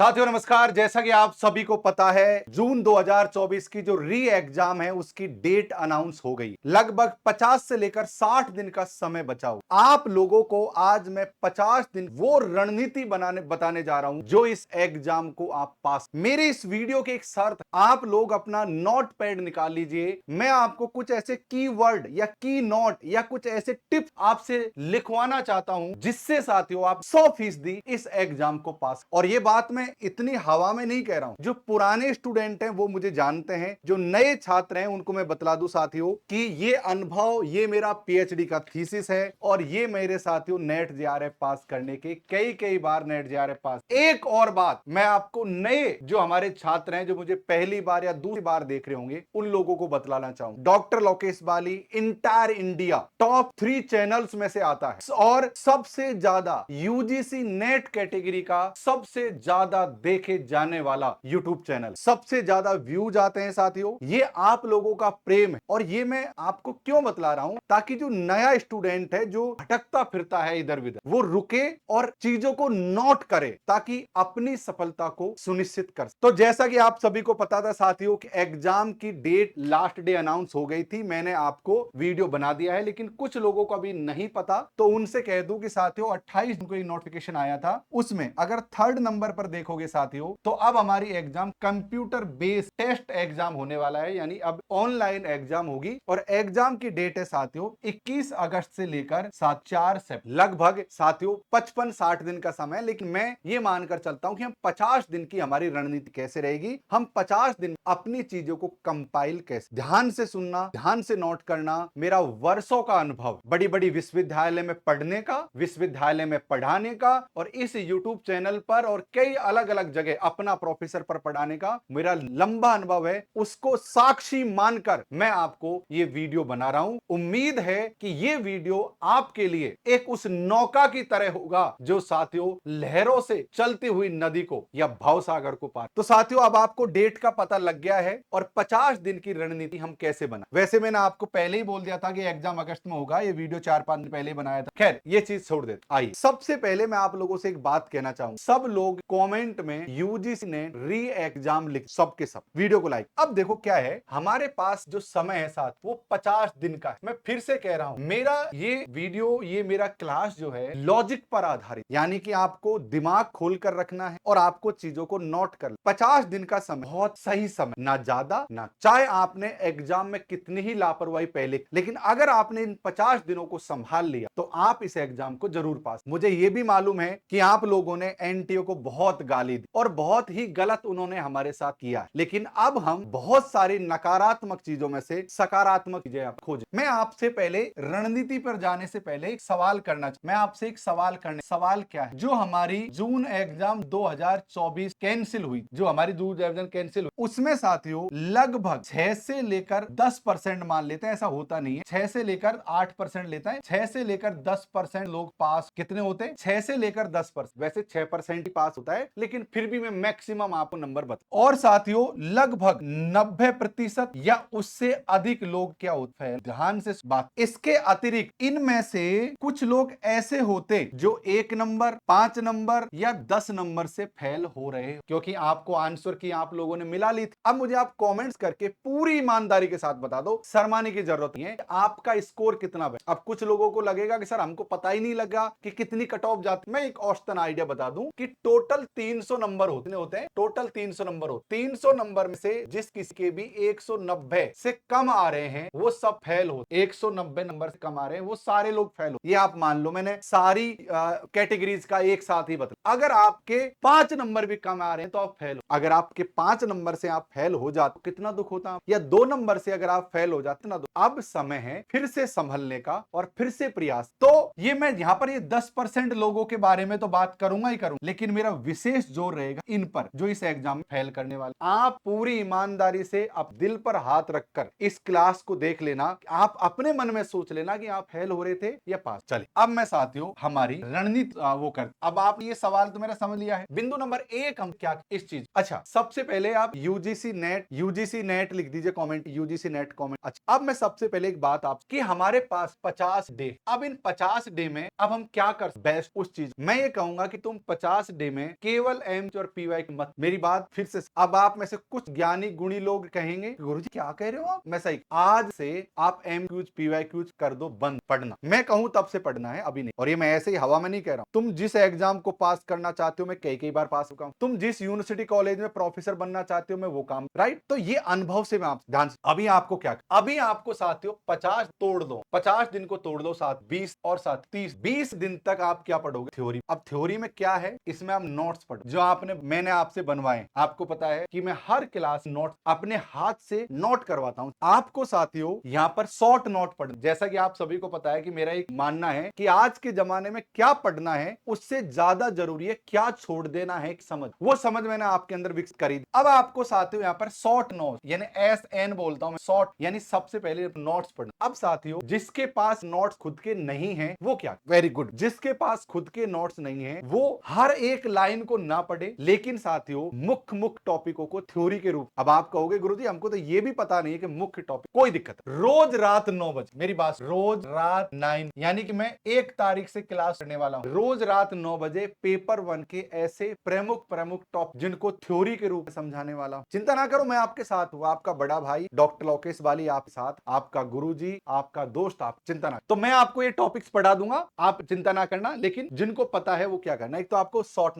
साथियों नमस्कार। जैसा कि आप सभी को पता है, जून 2024 की जो री एग्जाम है उसकी डेट अनाउंस हो गई। लगभग 50 से लेकर 60 दिन का समय बचा हुआ। आप लोगों को आज मैं 50 दिन वो रणनीति बताने जा रहा हूं जो इस एग्जाम को आप पास। मेरे इस वीडियो की एक शर्त, आप लोग अपना नोट पैड निकाल लीजिए। मैं आपको कुछ ऐसे कीवर्ड या की नोट या कुछ ऐसे टिप्स आपसे लिखवाना चाहता हूं जिससे साथियों आप 100% इस एग्जाम को पास। और ये बात मैं इतनी हवा में नहीं कह रहा हूं, जो पुराने स्टूडेंट हैं वो मुझे जानते हैं, जो नए छात्र हैं उनको मैं बतला दूं साथियों कि ये अनुभव, ये मेरा पीएचडी का थीसिस है और ये मेरे साथियों नेट जेआरएफ पास करने के कई बार नेट जेआरएफ पास। एक और बात मैं आपको नए जो हमारे छात्र हैं, जो मुझे पहली बार या दूसरी बार देख रहे होंगे, उन लोगों को बतलाना चाहूं, डॉक्टर लोकेश बाली इंटायर इंडिया टॉप 3 चैनल्स में से आता है और सबसे ज्यादा यूजीसी नेट कैटेगरी का सबसे ज्यादा देखे जाने वाला यूट्यूब चैनल, सबसे ज्यादा व्यूज आते हैं साथियों। ये आप लोगों का प्रेम है और ये मैं आपको क्यों बतला रहा हूं, ताकि जो नया स्टूडेंट है जो भटकता फिरता है इधर उधर, वो रुके और चीजों को नोट करे ताकि अपनी सफलता को सुनिश्चित कर। तो जैसा कि आप सभी को पता था साथियों कि एग्जाम की डेट लास्ट डे अनाउंस हो गई थी, मैंने आपको वीडियो बना दिया है, लेकिन कुछ लोगों को अभी नहीं पता, तो उनसे कह दूं कि साथियों 28 को एक नोटिफिकेशन आया था, उसमें अगर 3rd नंबर पर देखोगे साथियों तो अब हमारी exam computer based test exam होने वाला है, यानी अब ऑनलाइन एग्जाम होगी। और एग्जाम की डेट है साथियों 21 अगस्त से लेकर 4 सितंबर, लगभग साथियों 55-60 दिन का समय। लेकिन मैं ये मानकर चलता हूं कि हम 50 दिन की हमारी रणनीति कैसे रहेगी, हम 50 दिन अपनी चीजों को कंपाइल कैसे, ध्यान से सुनना, ध्यान से नोट करना। मेरा वर्षों का अनुभव बड़ी बड़ी विश्वविद्यालय में पढ़ने का, विश्वविद्यालय में पढ़ाने का और इस यूट्यूब चैनल पर और कई अलग अलग जगह अपना प्रोफेसर पर पढ़ाने का मेरा लंबा अनुभव है, उसको साक्षी मानकर मैं आपको ये वीडियो बना रहा हूं। उम्मीद है कि ये वीडियो आपके लिए एक उस नौका की तरह होगा जो साथियों लहरों से चलती हुई नदी को या भवसागर को पार। तो साथियों अब आपको डेट का पता लग गया है और 50 दिन की रणनीति हम कैसे बना। वैसे मैंने आपको पहले ही बोल दिया था कि एग्जाम अगस्त में होगा, ये वीडियो 4-5 दिन पहले बनाया था। खैर ये चीज छोड़ देते, आइए सबसे पहले मैं आप लोगों से एक बात कहना चाहूंगा। सब लोग कमेंट में यूजीसी ने री एग्जाम लिख, सबके सब वीडियो को लाइक। अब देखो क्या है, हमारे पास जो समय है साथ वो 50 दिन का है। मैं फिर से कह रहा हूं, मेरा ये वीडियो, ये मेरा क्लास जो है लॉजिक पर आधारित, यानी कि आपको दिमाग खोल कर रखना है और आपको चीजों को नोट कर। 50 दिन का समय बहुत सही समय, ना ज्यादा ना, चाहे आपने एग्जाम में कितनी ही लापरवाही पहले, लेकिन अगर आपने इन 50 दिनों को संभाल लिया तो आप इस एग्जाम को जरूर पास। मुझे यह भी मालूम है कि आप लोगों ने एनटीओ को बहुत गाली दी और बहुत ही गलत उन्होंने हमारे साथ किया, लेकिन अब हम बहुत सारी नकारात्मक चीजों में से सकारात्मक चीजें आप खोजें। मैं आपसे पहले रणनीति पर जाने से पहले एक सवाल करना, मैं आपसे एक सवाल करने, सवाल क्या है, जो हमारी जून एग्जाम 2024 कैंसिल हुई, जो हमारी जून एग्जाम कैंसिल हुई, उसमें साथियों लगभग 6 से लेकर 10% मान लेते हैं, ऐसा होता नहीं है, 6 से लेकर 8% लेता है, 6 से लेकर 10% लोग पास कितने होते हैं, 6 से लेकर 10%, वैसे 6% ही पास होता है, लेकिन फिर भी मैं मैक्सिमम आपको नंबर बता। और साथियों लगभग 90% या उससे अधिक लोग क्या होते हैं, ध्यान से बात, इसके अतिरिक्त इनमें से कुछ लोग ऐसे होते जो 1 नंबर, 5 नंबर या 10 नंबर से फेल हो रहे, क्योंकि आपको आंसर की आप लोगों ने मिला ली थी। अब मुझे आप कमेंट्स करके पूरी ईमानदारी के साथ बता दो, शर्माने की जरूरत नहीं है, आपका स्कोर कितना है। अब कुछ लोगों को लगेगा कि सर हमको पता ही नहीं लगा कि कितनी कट ऑफ जाती। मैं एक औसतन आइडिया बता दूं कि टोटल 300 नंबर होते हैं, टोटल 300 नंबर होते, 300 नंबर में से जिस किसी के भी 190 से कम आ रहे हैं वो सब फेल हो, 190 नंबर से कम आ रहे हैं वो सारे लोग फेल हो। ये आप मान लो, मैंने सारी कैटेगरीज का एक साथ ही बता। अगर आपके 5 नंबर भी कम आ रहे हैं तो आप फेल हो। अगर आपके 5 नंबर से आप फेल हो जाते कितना दुख होता, या 2 नंबर से अगर आप फेल हो जाते ना, तो अब समय है फिर से संभलने का और फिर से प्रयास। तो ये मैं यहां पर ये 10% लोगों के बारे में तो बात करूंगा ही करूंगा, लेकिन मेरा विशेष जोर रहेगा इन पर जो इस एग्जाम में फेल करने वाले। आप पूरी ईमानदारी से अब दिल पर हाथ रखकर इस क्लास को देख लेना, आप अपने मन में सोच लेना कि आप फेल हो रहे थे या पास। चलिए अब मैं साथियों हमारी रणनीति वो कर, अब आप ये सवाल तो मेरा समझ लिया है। बिंदु नंबर 1 हम क्या इस चीज, अच्छा सबसे पहले आप आप यूजीसी नेट लिख दीजिए कमेंट, यूजीसी नेट कमेंट। अच्छा, अब मैं सबसे पहले एक बात आप कि हमारे पास 50 डे, अब इन 50 डे में अब हम क्या कर बेस्ट उस चीज, मैं ये कहूंगा कि तुम 50 डे में केवल एम और पीवाई मत। मेरी बात फिर से, अब आप में से कुछ ज्ञानी गुणी लोग कहेंगे गुरुजी क्या कह रहे हो आप, मैं सही, आज से आप एम क्यूज पीवाई क्यूज कर दो बंद, पढ़ना मैं कहूं तब से पढ़ना है, अभी नहीं। और ये मैं ऐसे ही हवा में नहीं कह रहा हूं, तुम जिस एग्जाम को पास करना चाहते हो मैं कई बार पास हुआ हूं, तुम जिस यूनिवर्सिटी कॉलेज में प्रोफेसर बनना चाहते हो मैं वो काम, राइट। तो ये अनुभव से मैं आप ध्यान से, अभी आपको क्या, अभी आपको साथियों 50 तोड़ दो, 50 दिन को तोड़ दो 7 20 और 7 30, 20 दिन तक आप क्या पढ़ोगे, थ्योरी। अब थ्योरी में क्या है, इसमें आप नोट्स पढ़ो जो आपने मैंने आपसे बनवाए। आपको पता है कि मैं हर क्लास नोट अपने हाथ से नोट करवाता हूं आपको साथियों, यहां पर शॉर्ट नोट पढ़, जैसा कि आप सभी को पता है कि मेरा एक मानना है कि आज के जमाने में क्या पढ़ना है उससे ज्यादा जरूरी है क्या छोड़ देना है, समझ, वो समझ मैंने आपके अंदर विकसित करी। अब आपको साथियों यहां पर शॉर्ट नोट यानी SN बोलता हूं मैं, शॉर्ट यानी सबसे पहले नोट्स पढ़ना। अब साथियों जिसके पास नोट्स खुद के नहीं है वो क्या, वेरी गुड, जिसके पास खुद के नोट्स नहीं है वो हर एक लाइन को ना पढ़े, लेकिन साथियों मुख्य टॉपिकों को थ्योरी के रूप। अब आप कहोगे गुरुजी हमको तो ये भी पता नहीं है कि मुख्य टॉपिक, कोई दिक्कत, रोज रात 9 बजे, मेरी बात, रोज रात 9 यानी कि मैं 1 तारीख से क्लास करने वाला हूं, रोज रात 9 बजे पेपर 1 के ऐसे प्रमुख टॉप जिनको थ्योरी के रूप में समझाने वाला हूं। चिंता ना करो, मैं आपके साथ हूं, आपका बड़ा भाई डॉक्टर लोकेश वाली आपके साथ, आपका गुरुजी, आपका दोस्त, आप चिंता ना, तो मैं आपको ये टॉपिक्स पढ़ा दूंगा, आप चिंता ना करना। लेकिन जिनको पता है वो क्या करना, एक तो आपको शॉर्ट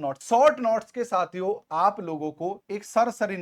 नोट्स के साथियों आप लोगों को एक सरसरी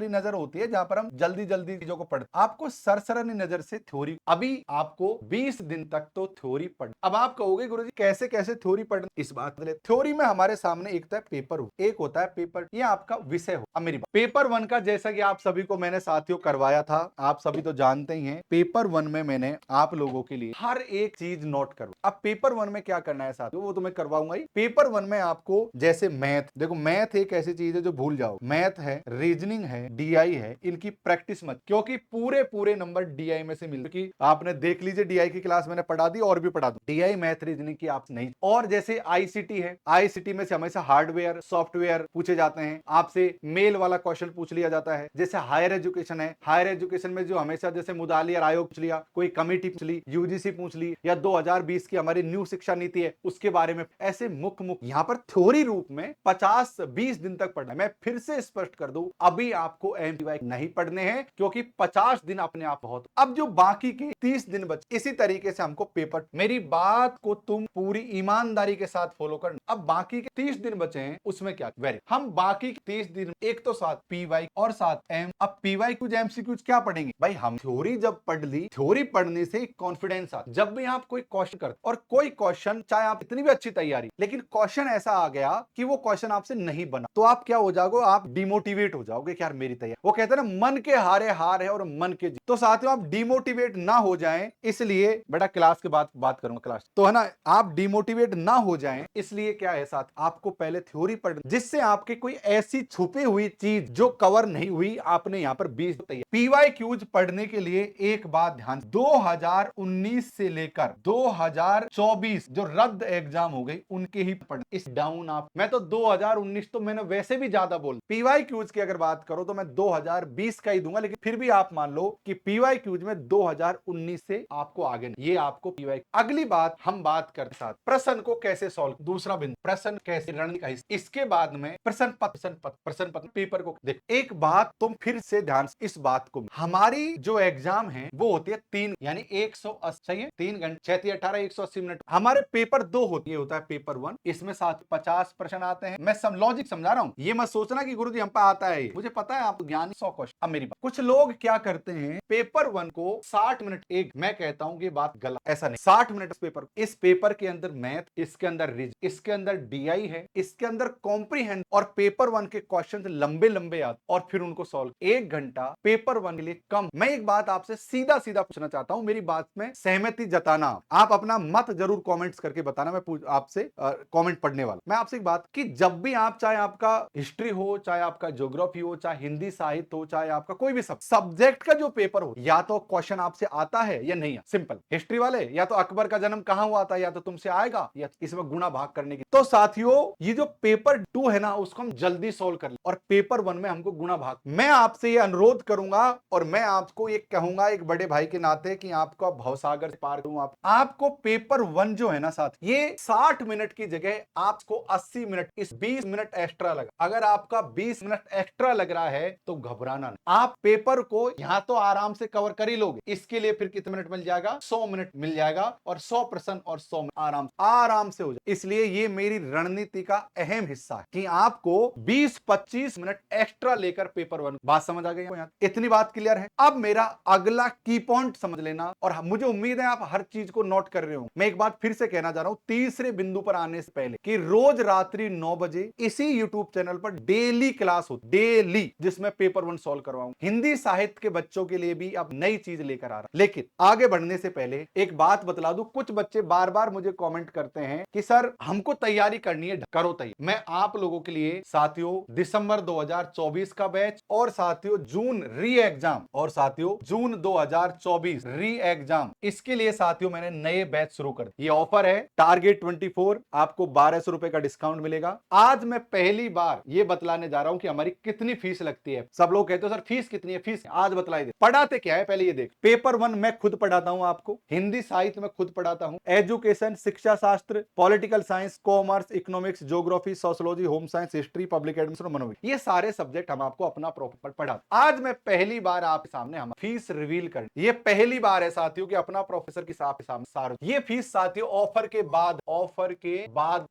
नजर होती है जहां पर हम जल्दी चीजों को पढ़ते, आपको सरसरी नजर से थ्योरी, अभी आपको 20 दिन तक तो थ्योरी पढ़। अब आप कहोगे गुरुजी कैसे थ्योरी पढ़, इस बात थ्योरी में हमारे सामने एक तो पेपर हो, एक होता है पेपर, ये आपका विषय हो। अब मेरी बात, पेपर 1 का जैसा कि आप सभी को मैंने साथियों करवाया था, आप सभी तो जानते ही हैं, पेपर 1 में मैंने आप लोगों के लिए हर एक चीज नोट करो। अब पेपर 1 में क्या करना है साथियों वो तो मैं करवाऊंगा ही। पेपर 1 में आपको जैसे मैथ, देखो मैथ एक ऐसी चीज है जो भूल जाओ, मैथ है, रीजनिंग है, डीआई है, इनकी प्रैक्टिस मत, क्योंकि पूरे नंबर डीआई में से मिल, क्योंकि आपने देख लीजिए डीआई की क्लास मैंने पढ़ा दी और भी पढ़ा दूं, डीआई मैथ रीजनिंग की आप नहीं। और जैसे आईसीटी है, आईसीटी में से हमेशा हार्डवेयर सॉफ्टवेयर पूछे जाते हैं, आपसे मेल वाला क्वेश्चन पूछ लिया जाता है। जैसे हायर एजुकेशन है, हायर एजुकेशन में जो हमेशा जैसे मुदालियर आयोग पूछ लिया, कोई कमेटी पूछ ली, यूजीसी पूछ ली, या 2020 की हमारी न्यू शिक्षा नीति है उसके बारे में, ऐसे मुख्य यहाँ पर थ्योरी रूप में 50-20 दिन तक पढ़ना है। मैं फिर से स्पष्ट कर दूं, अभी आपको एमपीवाई नहीं पढ़ने हैं क्योंकि 50 दिन अपने आप बहुत, अब जो बाकी के 30 दिन बचे इसी तरीके से हमको पेपर, मेरी बात को तुम पूरी ईमानदारी के साथ फॉलो करना। अब बाकी के 30 दिन बचे हैं उसमें क्या, वेरी, हम बाकी के 30 दिन एक तो 7 पीवाई और 7 एम। अब पीवाई कुछ एमसीक्यूज क्या पढ़ेंगे भाई, हम थ्योरी जब पढ़ ली, थ्योरी पढ़ने से कॉन्फिडेंस आता, जब भी आप कोई क्वेश्चन करते, और कोई क्वेश्चन चाहे आप इतनी भी अच्छी तैयारी, लेकिन क्वेश्चन ऐसा आ गया कि वो क्वेश्चन आपसे नहीं बना, तो आप क्या हो जाओगे, आप डिमोटिवेट हो जाओगे कि यार मेरी तैयारी, वो कहते हैं ना मन के हारे हार है और मन के जीत। तो साथियों आप डिमोटिवेट ना हो जाएं, इसलिए बेटा क्लास के बाद बात करूंगा, क्लास तो है ना, आप डिमोटिवेट ना हो जाएं, इसलिए क्या है साथ, आपको पहले थ्योरी पढ़, जिससे आपके कोई ऐसी छुपी हुई चीज जो कवर नहीं हुई आपने यहाँ पर 20 तैयार। पीवाई क्यूज पढ़ने के लिए एक बात ध्यान, 2019 से लेकर 2024 जो रद्द एग्जाम हो गई उनके ही पढ़, इस डाउन आप, मैं तो 2019 तो मैंने वैसे भी ज्यादा बोल, पीवाई क्यूज की अगर बात करो तो मैं 2020 का ही दूंगा, लेकिन फिर भी आप मान लो कि पीवाई क्यूज में 2019 से आपको आगे नहीं, ये आपको पीवाई। अगली बात हम बात करते साथ प्रश्न को कैसे सॉल्व, दूसरा बिंदु प्रश्न कैसे रणनीति का, इसके बाद में प्रश्न पत्र पेपर को देख। एक बात तुम फिर से ध्यान से इस बात को, हमारी जो एग्जाम है वो होती है 3 यानी 180 है 3 घंटे 6 18 180 मिनट, हमारे पेपर 2 होती है, होता है पेपर 1, इसमें 50 प्रश्न आते हैं। मैं लॉजिक समझा रहा हूं, ये मत सोचना कि गुरुजी हम पे आता है, मुझे पता है आप ज्ञानी 100 क्वेश्चन। अब मेरी बात, कुछ लोग क्या करते हैं पेपर 1 को 60 मिनट, एक मैं कहता हूं कि बात गलत, ऐसा नहीं, 60 मिनट पेपर, इस पेपर के अंदर मैथ, इसके अंदर रीजनिंग, इसके अंदर डीआई है, इसके अंदर कॉम्प्रीहेंड, और पेपर 1 के क्वेश्चन लंबे आते और फिर उनको सॉल्व, 1 घंटा पेपर 1 के लिए कम। मैं एक बात आपसे सीधा पूछना चाहता हूं, मेरी बात में सहमति जताना, आप अपना मत जरूर कमेंट्स करके बताना, मैं आपसे कमेंट पढ़ने वाला। मैं आपसे एक बात कि जब भी आप, चाहे आपका हिस्ट्री हो, चाहे आपका ज्योग्राफी हो, चाहे हिंदी साहित्य हो, चाहे आपका कोई भी सब्जेक्ट का जो पेपर हो, या तो क्वेश्चन आपसे आता है या नहीं, सिंपल, हिस्ट्री वाले या तो अकबर का जन्म कहां हुआ था, या तो तुमसे आएगा, या इसमें गुणा भाग करने की। तो साथियों ये जो पेपर 2 है ना उसको हम जल्दी सोल्व कर ले, और पेपर पेपर वन में हमको गुणा भाग। मैं आपसे ये अनुरोध करूंगा और मैं आपको ये कहूंगा एक बड़े भाई के नाते कि आपको भवसागर से पार करूं। आपको पेपर वन जो है ना साथ, ये 60 मिनट की जगह आपको 80 मिनट, इस 20 मिनट एक्स्ट्रा लगा। अगर आपका 20 मिनट एक्स्ट्रा लग रहा है तो घबराना नहीं, आप पेपर को यहां तो आराम से कवर कर ही लोगे। इसके लिए फिर कितने मिनट मिल जाएगा? 100 मिनट मिल जाएगा और 100 प्रश्न और 100 आराम से हो जाए। इसलिए ये मेरी रणनीति का अहम हिस्सा है कि आपको 20-25 मिनट एक्स्ट्रा लेकर पेपर वन। बात समझ आ गई यहां? इतनी बात क्लियर है। अब मेरा अगला की पॉइंट समझ लेना, और मुझे उम्मीद है आप हर चीज को नोट कर रहे हो। मैं एक बात फिर से कहना चाह रहा हूं तीसरे बिंदु पर आने से पहले, कि रोज रात्रि 9 बजे इसी यूट्यूब चैनल पर डेली क्लास हो, डेली, जिसमें पेपर वन सॉल्व करवाऊं। हिंदी साहित्य के बच्चों के लिए भी अब नई चीज लेकर आ रहा। लेकिन आगे बढ़ने से पहले एक बात बतला दूं, कुछ बच्चे बार बार मुझे कमेंट करते हैं कि सर हमको तैयारी करनी है, करो तैयारी। मैं आप लोगों के लिए साथियों दिसंबर 2024 का बैच, और साथियों जून री एग्जाम, और साथियों जून 2024 री एग्जाम, इसके लिए साथियों मैंने नए बैच शुरू कर दिए। ये ऑफर है टारगेट 24, आपको 1200 रुपए का डिस्काउंट मिलेगा। आज मैं पहली बार ये बतलाने जा रहा हूं कि हमारी कितनी फीस लगती है। सब लोग कहते हो सर फीस कितनी है, फीस आज बतलाई दे। पढ़ाते क्या है पहले ये देख। पेपर वन मैं खुद पढ़ाता हूं आपको, हिंदी साहित्य में खुद पढ़ाता हूं, एजुकेशन, शिक्षा शास्त्र, political science, commerce, economics, geography, sociology, home science, history, public administration, मनोविज्ञान, ये सारे सब्जेक्ट हम आपको अपना प्रॉपर पढ़ाते। आज मैं पहली बार आपके सामने हम फीस रिवील कर, ये पहली बार है साथियों कि अपना प्रोफेसर के साथ ये फीस साथियों ऑफर के बाद,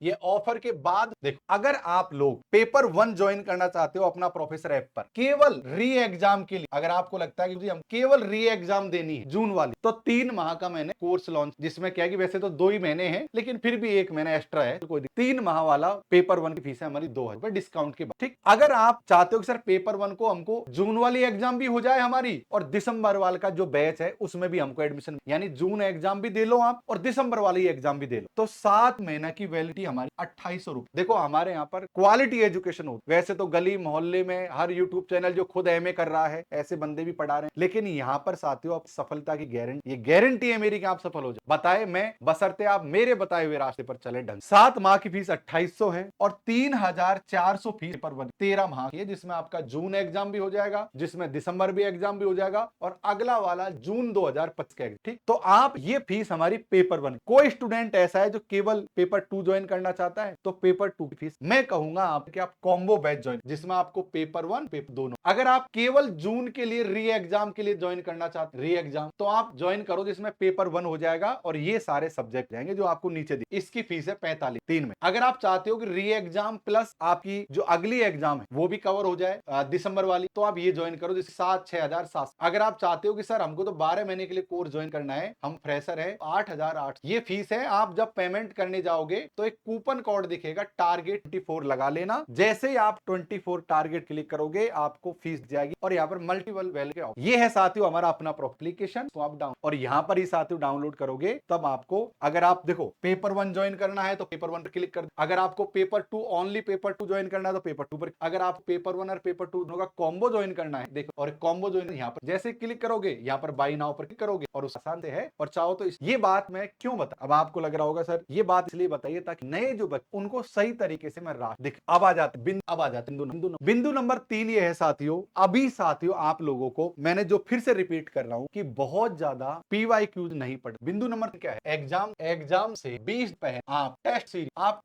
ये ऑफर के बाद देखो, अगर आप लोग पेपर वन ज्वाइन करना चाहते हो अपना प्रोफेसर ऐप पर केवल री एग्जाम के लिए, अगर आपको लगता है कि हम केवल री एग्जाम देनी है जून वाली, तो 3 माह का मैंने कोर्स लॉन्च, जिसमें क्या है कि वैसे तो 2 ही महीने हैं लेकिन फिर भी 1 महीना एक्स्ट्रा है, कोई 3 माह वाला पेपर वन की फीस है हमारी 2000 रुपए डिस्काउंट के बाद। ठीक, अगर आप चाहते हो कि सर पेपर वन को हमको जून वाली एग्जाम भी हो जाए हमारी, और दिसंबर वाले का जो बैच है उसमें भी हमको एडमिशन, यानी जून एग्जाम भी दे लो आप और दिसंबर वाली एग्जाम भी दे लो, तो 7 महीना की वैलिडिटी हमारी 2800 रुपए। देखो हमारे यहाँ पर क्वालिटी एजुकेशन हो, वैसे तो गली मोहल्ले में हर यूट्यूब चैनल जो खुद एमए कर रहा है ऐसे बंदे भी पढ़ा रहे हैं, लेकिन यहाँ पर साथियों आप सफलता की गारंटी, ये गारंटी है मेरी कि आप सफल हो जाए। बताए मैं, बशर्ते आप मेरे बताए हुए रास्ते पर चले ढंग। 7 माह की फीस 2800 है और 3400 फीस पेपर वन 13 माह की है, जिसमें आपका जून एग्जाम भी हो जाएगा, जिसमें दिसंबर भी एग्जाम भी हो जाएगा, और अगला वाला जून 2025 का। ठीक, तो आप ये फीस हमारी पेपर वन, कोई स्टूडेंट ऐसा है जो केवल पेपर 2 ज्वाइन करना चाहता है तो पेपर 2 की फीस मैं कहूंगा आप कि आप कॉम्बो बैच ज्वाइन, जिसमें आपको पेपर वन पेपर दोनों। अगर आप केवल जून के लिए री एग्जाम के लिए ज्वाइन करना चाहते, री एग्जाम, तो आप ज्वाइन करो, जिसमें पेपर वन हो जाएगा और ये सारे सब्जेक्ट जाएंगे जो आपको नीचे दी। इसकी फीस है 45 3 में। अगर आप चाहते हो कि री एग्जाम प्लस आपकी जो अगली एग्जाम है वो भी कवर हो जाए दिसंबर वाली, तो आप ये ज्वाइन करो, जिससे 7-6,700। अगर आप चाहते हो कि सर हमको तो 12 महीने के लिए कोर्स ज्वाइन करना है, हम फ्रेशर है, 8,800 ये फीस है। आप जब पेमेंट करने जाओगे तो एक कूपन कोड दिखेगा टारगेट 24 लगा लेना, जैसे ही आप 24 टारगेट क्लिक करोगे आपको फीस जाएगी, और यहाँ पर मल्टीपल वैल्यू ये है साथियों हमारा अपना एप्लीकेशन, तो आप डाउन, और यहाँ पर ही साथियों डाउनलोड करोगे तब आपको, अगर आप देखो पेपर वन ज्वाइन करना है तो पेपर वन पर क्लिक कर, अगर आपको paper two only paper two join करना है तो पेपर टू पर, अगर आप पेपर वन और पेपर टू का कॉम्बो ज्वाइन करना है देखो, और कॉम्बो ज्वाइन यहाँ पर जैसे क्लिक करोगे यहाँ पर बाई नाउ पर क्लिक करोगे और उस आसान से है। और चाहो तो ये बात मैं क्यों बता, अब आपको लग रहा होगा सर ये बात इसलिए बताइए ताकि नए जो बच्चे उनको सही तरीके से मैं राह देख। अब आ जाते बिंदु नंबर 3 ये है साथियों, अभी साथियों आप लोगों को मैंने जो फिर से रिपीट कर रहा हूं कि बहुत ज्यादा पीवाईक्यूज नहीं पढ़े। बिंदु नंबर क्या है, एग्जाम से 20 पहले आप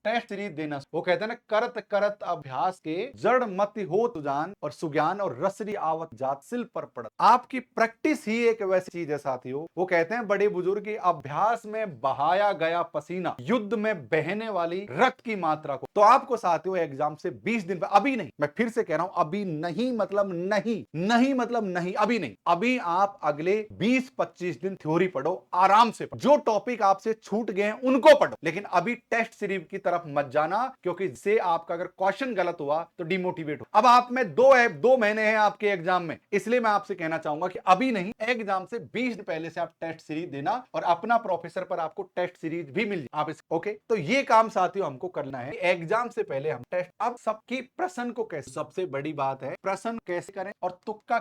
टेस्ट सीरीज देना। वो कहते हैं ना, करत करत अभ्यास के जड़ मत हो तुजान और सुज्ञान और रसरी आवत जात सिल पर पड़त। आपकी प्रैक्टिस ही एक वैसी चीज है साथियों, वो कहते हैं बड़े बुजुर्ग की अभ्यास में बहाया गया पसीना युद्ध में बहने वाली रक्त की मात्रा को। तो आपको साथियों एग्जाम से 20 दिन अभी नहीं, मैं फिर से कह रहा हूं अभी नहीं मतलब नहीं मतलब नहीं, अभी नहीं, अभी आप अगले 20-25 दिन थ्योरी पढ़ो, आराम से पढ़ो, जो टॉपिक आपसे छूट गए हैं उनको पढ़ो, लेकिन अभी टेस्ट सीरीज की तरफ मत जाना, क्योंकि इससे आपका अगर क्वेश्चन गलत हुआ तो डिमोटिवेट हो। अब आप में 2 महीने हैं आपके एग्जाम में, इसलिए मैं आपसे कहना चाहूंगा कि अभी नहीं, एग्जाम से 20 दिन पहले से आप टेस्ट सीरीज देना, और अपना प्रोफेसर पर आपको टेस्ट सीरीज भी मिल जाए आप ओके। तो ये काम साथियों हमको करना है, एग्जाम से पहले हम टेस्ट। अब सबकी प्रश्न को कैसे, सबसे बड़ी बात है प्रश्न कैसे करें और तुक्का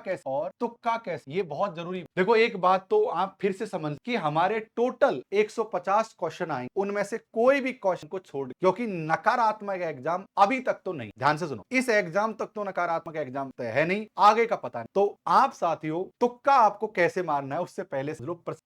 कैसे, ये बहुत जरूरी। देखो एक बात तो आप फिर से समझ कि हमारे टोटल 150 क्वेश्चन आए, उनमें से कोई भी क्वेश्चन को छोड़, क्योंकि नकारात्मक एग्जाम अभी तक तो नहीं, ध्यान से सुनो, इस एग्जाम एग्जाम तक तो नकारात्मक एग्जाम तय है नहीं, आगे का पता नहीं। तो आप साथियों तुक्का आपको कैसे मारना है उससे पहले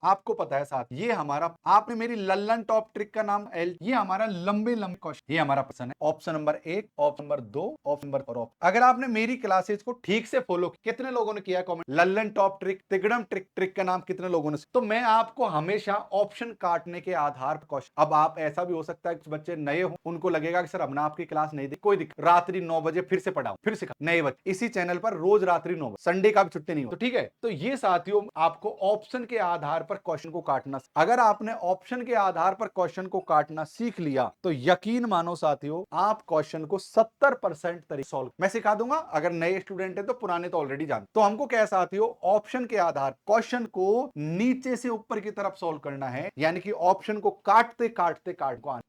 आपको पता है साथ, ये हमारा, आपने मेरी लल्लन टॉप ट्रिक का नाम ये हमारा लंबे लंबे क्वेश्चन, ये हमारा प्रश्न है option number 1, option number 2, option number और अगर आपने मेरी क्लासेस को ठीक से फॉलो, कितने लोगों ने किया कमेंट, लल्लन टॉप ट्रिक, तिगड़म ट्रिक का नाम कितने लोगों ने, तो मैं आपको हमेशा ऑप्शन काटने के आधार पर क्वेश्चन, अब आप ऐसा भी हो सकता है कुछ बच्चे नए हो, उनको लगेगा कि सर हमने आपकी क्लास नहीं दी, कोई दिक्कत, रात्रि 9 बजे फिर से पढ़ाऊं, फिर सिखा, नए बच्चे इसी चैनल पर रोज रात्रि 9 बजे, संडे का भी छुट्टी नहीं हो, तो ठीक है। तो ये साथियों आपको ऑप्शन के आधार पर क्वेश्चन को काटना, अगर आपने ऑप्शन के आधार पर क्वेश्चन को काटना सीख लिया तो यकीन मानो साथियों आप क्वेश्चन को 70% तरीके सॉल्व, मैं सिखा दूंगा, अगर नए स्टूडेंट है तो पुराने तो ऑलरेडी जानते। तो हमको क्या साथियों ऑप्शन के आधार क्वेश्चन को नीचे से ऊपर की तरफ सॉल्व करना है, यानी कि ऑप्शन को काटते काटते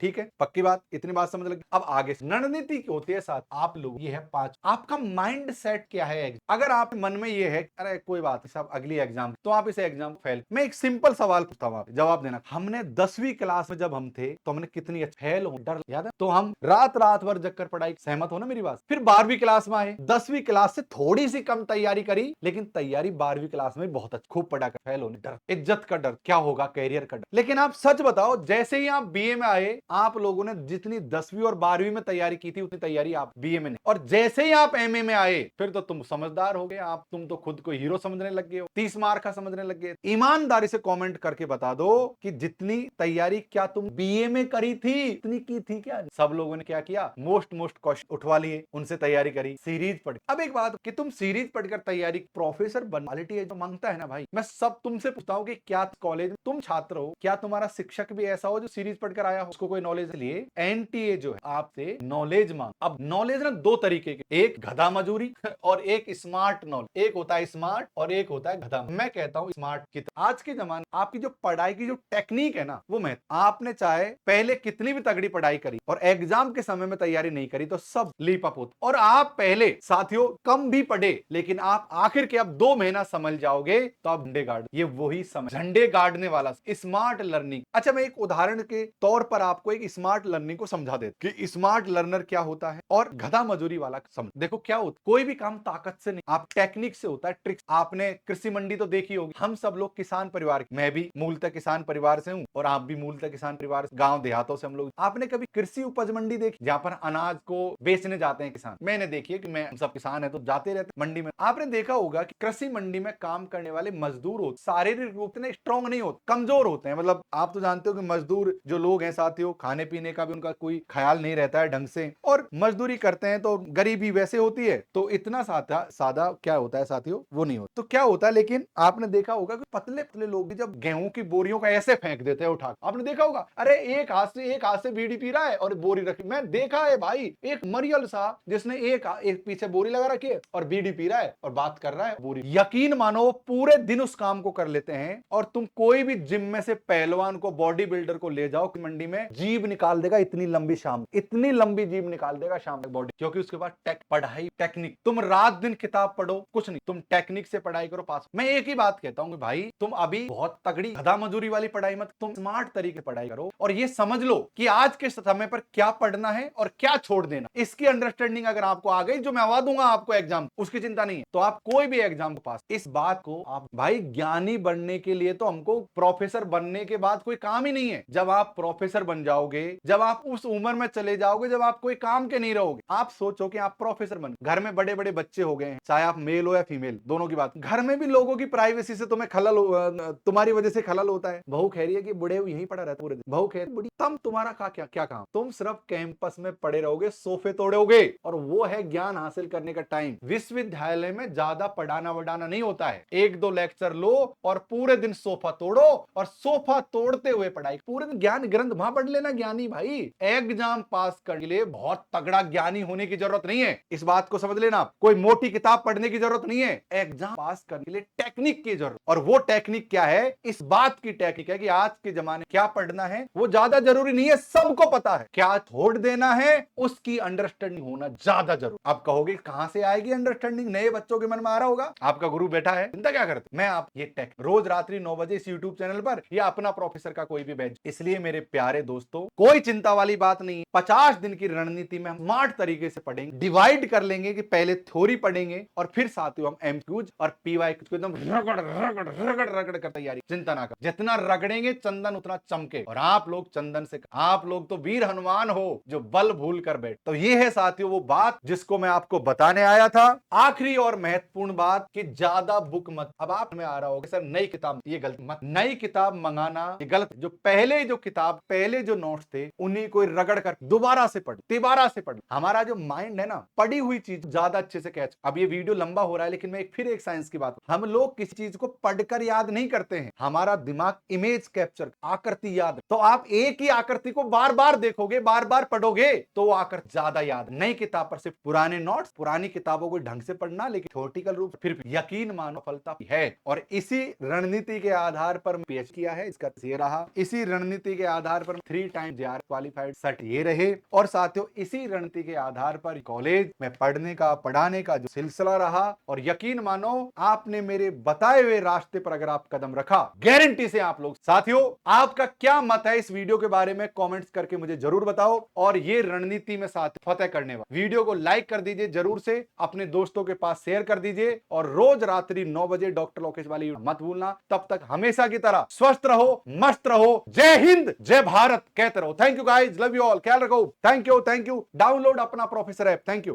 ठीक है, पक्की बात, इतनी बात समझ लगी। अब आगे रणनीति होती है साथ आप लोग, ये है 5, आपका माइंड सेट क्या है। अगर आप मन में ये है अरे कोई बात नहीं साहब अगली एग्जाम, तो आप इसे एग्जाम फेल, मैं एक सिंपल सवाल पूछता हूं, आप जवाब देना। हमने 10वीं क्लास में जब हम थे तो हमने कितनी फेल हो, डर याद है, तो हम रात रात भर जग कर पढ़ाई, सहमत हो ना मेरी बात। फिर 12वीं क्लास में आए, 10वीं क्लास से थोड़ी सी कम तैयारी करी, लेकिन तैयारी 12वीं क्लास में बहुत अच्छा, खूब पढ़ा कर, फेल होने डर, इज्जत का डर, क्या होगा कैरियर का डर। लेकिन आप सच बताओ जैसे ही आप बीए में आए, आप लोगों ने जितनी 10वीं और 12वीं में तैयारी की थी उतनी तैयारी आप बीए में नहीं, और जैसे ही आप एमए में आए फिर तो तुम समझदार हो गए, आप तुम तो खुद को हीरो समझने लग गए हो, 30 मार्क का समझने लग गए। ईमानदारी से कमेंट करके बता दो कि जितनी तैयारी क्या तुम बीए में करी थी इतनी की थी क्या। सब लोगों ने क्या किया, मोस्ट क्वेश्चन उठवा लिए, उनसे तैयारी करी, सीरीज पढ़ी। अब एक बात कि तुम सीरीज पढ़कर तैयारी, प्रोफेसर क्वालिटी है जो मांगता है ना भाई, मैं सब तुमसे पूछता हूँ कि क्या कॉलेज में तुम छात्र हो, क्या तुम्हारा शिक्षक भी ऐसा हो जो सीरीज पढ़कर आया हो, उसको कोई नॉलेज लिए। एनटीए जो है आपसे नॉलेज मांग, अब नॉलेज ना दो तरीके के, एक गधा मजूरी और एक स्मार्ट नॉलेज, एक होता है स्मार्ट और एक होता है गधा। मैं कहता हूं स्मार्ट की, आज के जमाने आपकी जो पढ़ाई की जो टेक्निक है ना वो, मैं आपने चाहे पहले कितनी भी तगड़ी पढ़ाई करी और एग्जाम के समय में तैयारी नहीं करी तो सब लीप अप होता, और आप पहले साथियों कम भी पढ़े लेकिन आप आखिर के अब 2 महीना समझ जाओगे तो आप झंडे गाड़, ये वही समझ झंडे गाड़ने वाला स्मार्ट लर्निंग। अच्छा मैं एक उदाहरण के तौर पर आपको एक स्मार्ट लर्निंग को समझा देता कि स्मार्ट लर्नर क्या होता है और गधा मजूरी वाला समझ। देखो क्या होता, कोई भी काम ताकत से नहीं, आप टेक्निक से होता है, ट्रिक्स। आपने कृषि मंडी तो देखी होगी, हम सब लोग किसान परिवार, मैं भी मूलतः किसान परिवार से हूं और आप भी मूलतः किसान परिवार, गांव देहातों से हम लोग। आपने कभी कृषि उपज मंडी देखी जहां पर अनाज को बेचने जाते हैं किसान? मैंने देखी है कि मैं, हम सब किसान है तो जाते रहते मंडी में। आपने देखा होगा कि कृषि मंडी में काम करने वाले मजदूर होते शारीरिक रूप से स्ट्रांग नहीं होते, कमजोर होते हैं। मतलब आप तो जानते हो कि मजदूर जो लोग हैं साथियों, खाने पीने का भी उनका कोई ख्याल नहीं रहता है ढंग से, और मजदूरी करते हैं तो गरीबी वैसे होती है, तो इतना सादा क्या होता है साथियों वो नहीं होता। तो क्या होता है, लेकिन आपने देखा होगा कि पतले पतले लोग भी जब गेहूं की बोरियों का ऐसे फेंक देते हैं उठा, आपने देखा होगा, अरे एक हाथ से बीड़ी पी रहा है और बोरी रखी। मैं देखा है भाई एक मरियल सा जिसने एक पीछे बोरी लगा रखी है और बीड़ी पी रहा है और बात कर रहा है बोरी। यकीन मानो पूरे दिन उस काम को कर लेते हैं, और तुम कोई भी जिम में से पहलवान को, बॉडी बिल्डर को ले जाओ कि मंडी में जीभ निकाल देगा इतनी लंबी, शाम इतनी लंबी जीभ निकाल देगा शाम तक बॉडी, क्योंकि उसके बाद पढ़ाई टेक्निक। तुम रात दिन किताब पढ़ो कुछ नहीं, तुम टेक्निक से पढ़ाई करो पास। मैं एक ही बात कहता हूं कि भाई तुम अभी बहुत तगड़ी गधा मजूरी वाली पढ़ाई मत, तुम स्मार्ट तरीके पढ़ाई करो और ये समझ लो कि आज के समय पर क्या पढ़ना है और क्या छोड़ देना। इसकी अंडरस्टैंडिंग अगर आपको आ गई, जो मैं आवा दूंगा आपको एग्जाम, उसकी चिंता नहीं है, तो आप कोई भी एग्जाम को पास। इस बात को आप भाई, ज्ञानी बनने के लिए तो हमको प्रोफेसर बनने के बाद कोई काम ही नहीं है। जब आप प्रोफेसर बन जाओगे, जब आप उस उम्र में चले जाओगे जब आप कोई काम के नहीं रहोगे, आप सोचो कि आप प्रोफेसर बन, घर में बड़े बड़े बच्चे हो गए हैं, चाहे आप मेल हो या फीमेल, दोनों की बात, घर में भी लोगों की प्राइवेसी से तुम्हें तुम्हारी वजह से खलल होता है। बहू कह रही है कि बुढ़े यहीं पड़ा रहता पूरे दिन, बहू कह रही बुढ़ी, तम तुम्हारा क्या काम, तुम सिर्फ कैंपस में पड़े रहोगे, सोफे तोड़ोगे, और वो है ज्ञान हासिल करने का टाइम। विश्वविद्यालय में ज्यादा पढ़ाना वढ़ाना नहीं होता है, 1-2 लेक्चर लो और पूरे दिन सोफा तोड़ो, और सोफा तोड़ते हुए पढ़ाई, पूरे दिन ज्ञान ग्रंथ वहां पढ़ लेना ज्ञानी भाई। एग्जाम पास करने के लिए बहुत तगड़ा ज्ञानी होने की जरूरत नहीं है, इस बात को समझ लेना। कोई मोटी किताब पढ़ने की जरूरत नहीं है, एग्जाम पास करने के लिए टेक्निक की जरूरत। और वो टेक्निक क्या है, इस बात की टेक्निक है कि आज के जमाने क्या पढ़ना है वो ज्यादा जरूरी नहीं है, सबको पता है। क्या छोड़ देना है उसकी अंडरस्टैंडिंग होना ज्यादा जरूरी। आप कहोगे कहां से आएगी अंडरस्टैंडिंग, नए बच्चों के मन में आ रहा होगा, आपका गुरु बैठा है, चिंता क्या करते। मैं आप ये टेक रोज रात्रि 9 बजे इस यूट्यूब चैनल पर, या अपना प्रोफेसर का कोई भी बैच। इसलिए मेरे प्यारे दोस्तों कोई चिंता वाली बात नहीं, 50 दिन की रणनीति में स्मार्ट तरीके से पढ़ेंगे, डिवाइड कर लेंगे कि पहले थ्योरी पढ़ेंगे और फिर साथियों हम एमक्यूज और पीवाईक्यूज को एकदम रगड़ रगड़ रगड़ रगड़ कर तैयारी। चिंता ना कर, जितना रगड़ेंगे चंदन उतना चमके। और आप लोग चंदन से, आप लोग तो वीर हनुमान हो जो बल भूल कर बैठ। तो ये है साथियों वो बात जिसको मैं आपको बताने आया था। आखिरी और महत्वपूर्ण बात कि ज्यादा बुक मत। अब आप में आ रहा होगा सर नई किताब, ये गलत मत, नई किताब मंगाना ये गलत। जो पहले जो किताब, पहले जो नोट्स थे उन्हीं को रगड़ कर दोबारा से पढ़, तिबारा से पढ़। हमारा जो माइंड है ना, पढ़ी हुई चीज ज्यादा अच्छे से कैच। अब ये वीडियो लंबा हो रहा है लेकिन मैं फिर एक साइंस की बात, हम लोग किसी चीज को पढ़कर याद नहीं करते हैं, हमारा दिमाग इमेज कैप्चर, आकृति याद। तो आप एक ही आकृति को बार बार देखोगे, बार बार पढ़ोगे तो वो आकृति ज्यादा याद। नई किताब पर सिर्फ पुराने नोट्स, पुरानी किताबों को ढंग से पढ़ना, लेकिन थ्योरेटिकल रूप से फिर यकीन मानो सफलता है। और इसी रणनीति के आधार पर पीएच किया है, इसका ये रहा। इसी रणनीति के आधार पर 3 टाइम जेआर क्वालिफाइड सर्ट ये रहे। और साथियों इसी रणनीति के आधार पर कॉलेज में पढ़ने का, पढ़ाने का जो सिलसिला रहा, और यकीन मानो आपने मेरे बताए हुए रास्ते पर अगर आप कदम रखा, गारंटी से आप लोग। साथियों आपका क्या मत है इस वीडियो के बारे में कमेंट्स करके मुझे जरूर बताओ। और ये रणनीति में साथ फतेह करने वाले वीडियो को लाइक कर दीजिए जरूर से, अपने दोस्तों के पास शेयर कर दीजिए। और रोज रात्रि 9 बजे डॉक्टर लोकेश वाली मत भूलना। तब तक हमेशा की तरह स्वस्थ रहो, मस्त रहो। जय हिंद, जय भारत कहते रहो। Thank you guys, love you all, ख्याल रखो। Thank you, thank you. Download अपना प्रोफेसर ऐप। Thank you.